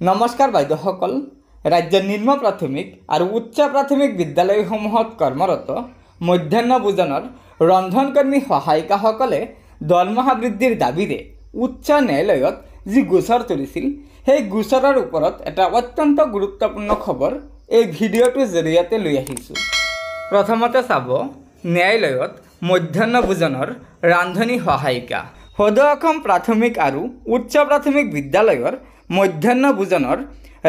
नमस्कार বাইদেউসকল राज्य निम्न प्राथमिक और उच्च प्राथमिक विद्यालयসমূहत कर्मरत मध्याह्न भोजनर रंधनकर्मी सहायिकाসকলে दरमहा बृद्धिर दाबीरे उच्च न्यायालयत जी गोचर तुलिছিল সেই গোচৰৰ ওপৰত এটা অত্যন্ত গুৰুত্বপূৰ্ণ খবৰ এই ভিডিঅ'টোৰ জৰিয়তে লৈ আহিছোঁ। প্ৰথমতে চাব ন্যায়ালয়ত মধ্যাহ্ন ভোজনৰ ৰান্ধনী সহায়িকা। সদৌ অসম প্ৰাথমিক আৰু উচ্চ প্ৰাথমিক বিদ্যালয়ৰ মধ্যাহ্ন ভোজনৰ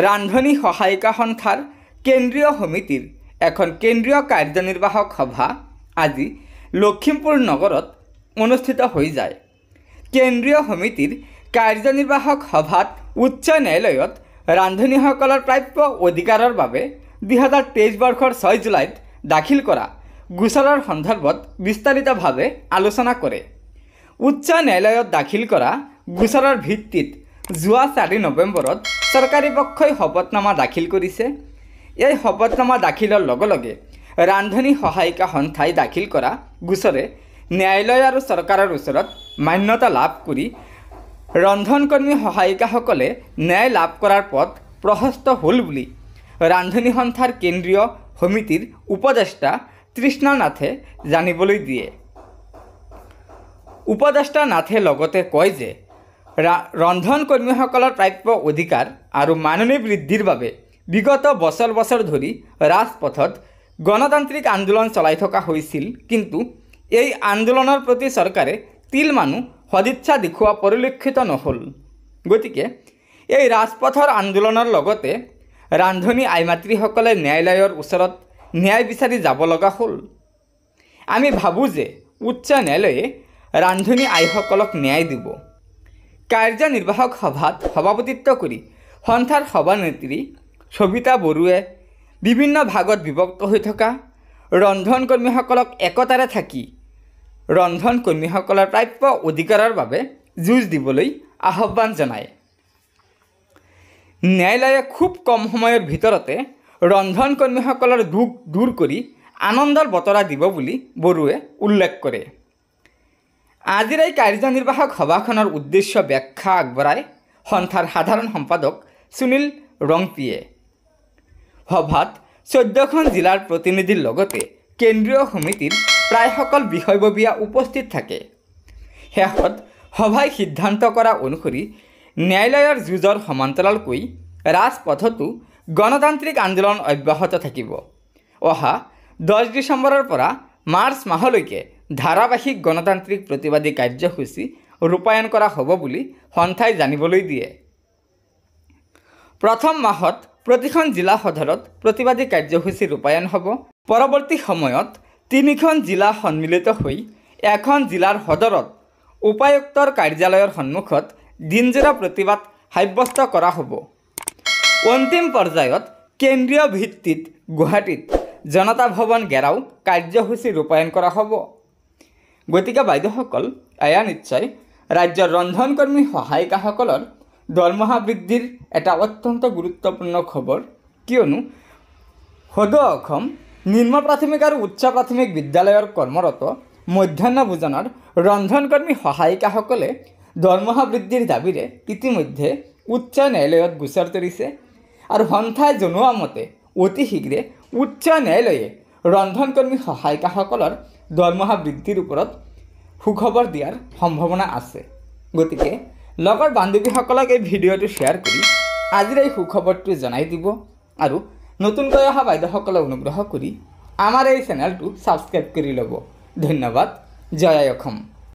ৰান্ধনী সহায়িকা সন্থাৰ কেন্দ্ৰীয় সমিতিৰ এখন কেন্দ্ৰীয় কাৰ্যনিৰ্বাহক সভা আজি লখিমপুৰ নগৰত অনুষ্ঠিত হৈ যায়। কেন্দ্ৰীয় সমিতিৰ কাৰ্যনিৰ্বাহক সভাত উচ্চ ন্যায়ালয়ত ৰান্ধনীসকলৰ প্ৰাপ্য অধিকাৰৰ বাবে 2023 বৰ্ষৰ 6 জুলাইত দাখিল কৰা গোচৰৰ সন্দৰ্ভত বিস্তাৰিতভাৱে আলোচনা কৰে। উচ্চ ন্যায়ালয়ত দাখিল কৰা গোচৰৰ ভিত্তিত যোৱা 4 নৱেম্বৰত চৰকাৰী পক্ষই শপতনামা দাখিল কৰিছে। এই শপতনামা দাখিলৰ লগে লগে ৰান্ধনী সহায়িকা সন্থাই দাখিল কৰা গোচৰে ন্যায়ালয় আৰু চৰকাৰৰ ওচৰত মান্যতা লাভ কৰি ৰন্ধনকৰ্মী সহায়িকাসকলে ন্যায় লাভ কৰাৰ পথ প্ৰশস্ত হ'ল বুলি ৰান্ধনী সন্থাৰ কেন্দ্ৰীয় সমিতিৰ উপদেষ্টা তৃষ্ণা নাথে জানিবলৈ দিয়ে। উপদেষ্টা নাথে লগতে কয় যে ৰন্ধনকৰ্মীসকলৰ প্ৰাপ্য অধিকাৰ আৰু মাননী বৃদ্ধিৰ বাবে বিগত বছৰ ধৰি ৰাজপথত গণতান্ত্ৰিক আন্দোলন চলাই থকা হৈছিল, কিন্তু এই আন্দোলনৰ প্ৰতি চৰকাৰে তিলমানো সদিচ্ছা দেখুওৱা পৰিলক্ষিত নহ'ল। গতিকে এই ৰাজপথৰ আন্দোলনৰ লগতে ৰান্ধনী আইমাতৃসকলে ন্যায়ালয়ৰ ওচৰত ন্যায় বিচাৰি যাব লগা হ'ল। আমি ভাবোঁ যে উচ্চ ন্যায়ালয়ে ৰান্ধনী আইসকলক ন্যায় দিব। কাৰ্যনিৰ্বাহক সভাত সভাপতিত্ব কৰি সন্থাৰ সভানেত্ৰী সবিতা বৰুৱে বিভিন্ন ভাগত বিভক্ত হৈ থকা ৰন্ধনকৰ্মীসকলক একতাৰে থাকি ৰন্ধনকৰ্মীসকলৰ প্ৰাপ্য অধিকাৰৰ বাবে যুঁজ দিবলৈ আহ্বান জনায়। ন্যায়ালয়ে খুব কম সময়ৰ ভিতৰতে ৰন্ধনকৰ্মীসকলৰ দুখ দূৰ কৰি আনন্দৰ বতৰা দিব বুলি বৰুৱে উল্লেখ কৰে। আজিৰ এই কাৰ্যনিৰ্বাহক সভাখনৰ উদ্দেশ্য ব্যাখ্যা আগবঢ়ায় সন্থাৰ সাধাৰণ সম্পাদক সুনীল ৰংপিয়ে। সভাত 14খন জিলাৰ প্ৰতিনিধিৰ লগতে কেন্দ্ৰীয় সমিতিৰ প্ৰায় সকল বিষয়ববীয়া উপস্থিত থাকে। শেষত সভাই সিদ্ধান্ত কৰা অনুসৰি ন্যায়ালয়ৰ যুঁজৰ সমান্তৰালকৈ ৰাজপথতো গণতান্ত্ৰিক আন্দোলন অব্যাহত থাকিব। অহা 10 ডিচেম্বৰৰ পৰা মাৰ্চ মাহলৈকে ধাৰাবাহিক গণতান্ত্ৰিক প্ৰতিবাদী কাৰ্যসূচী ৰূপায়ণ কৰা হ'ব বুলি সন্থাই জানিবলৈ দিয়ে। প্ৰথম মাহত প্ৰতিখন জিলা সদৰত প্ৰতিবাদী কাৰ্যসূচী ৰূপায়ণ হ'ব। পৰৱৰ্তী সময়ত 3খন জিলা সন্মিলিত হৈ এখন জিলাৰ সদৰত উপায়ুক্তৰ কাৰ্যালয়ৰ সন্মুখত দিনজোৰা প্ৰতিবাদ সাব্যস্ত কৰা হ'ব। অন্তিম পৰ্যায়ত কেন্দ্ৰীয় ভিত্তিত গুৱাহাটীত জনতা ভৱন ঘেৰাও কাৰ্যসূচী ৰূপায়ণ কৰা হ'ব। গতিকে বাইদেউসকল, এয়া নিশ্চয় ৰাজ্যৰ ৰন্ধনকৰ্মী সহায়িকাসকলৰ দৰমহা বৃদ্ধিৰ এটা অত্যন্ত গুৰুত্বপূৰ্ণ খবৰ, কিয়নো সদৌ অসম নিম্ন প্ৰাথমিক আৰু উচ্চ প্ৰাথমিক বিদ্যালয়ৰ কৰ্মৰত মধ্যাহ্ন ভোজনৰ ৰন্ধনকৰ্মী সহায়িকাসকলে দৰমহা বৃদ্ধিৰ দাবীৰে ইতিমধ্যে উচ্চ ন্যায়ালয়ত গোচৰ তৰিছে আৰু সন্থাই জনোৱা মতে অতি শীঘ্ৰে উচ্চ ন্যায়ালয়ে ৰন্ধনকৰ্মী সহায়িকাসকলৰ দৰমহা বৃদ্ধিৰ ওপৰত সুখবৰ দিয়াৰ সম্ভাৱনা আছে। গতিকে লগৰ বান্ধৱীসকলক এই ভিডিঅ'টো শ্বেয়াৰ কৰি আজিৰ এই সুখবৰটো জনাই দিব আৰু নতুনকৈ অহা বাইদেউসকলে অনুগ্ৰহ কৰি আমাৰ এই চেনেলটো ছাবস্ক্ৰাইব কৰি ল'ব। ধন্যবাদ। জয় আই অসম।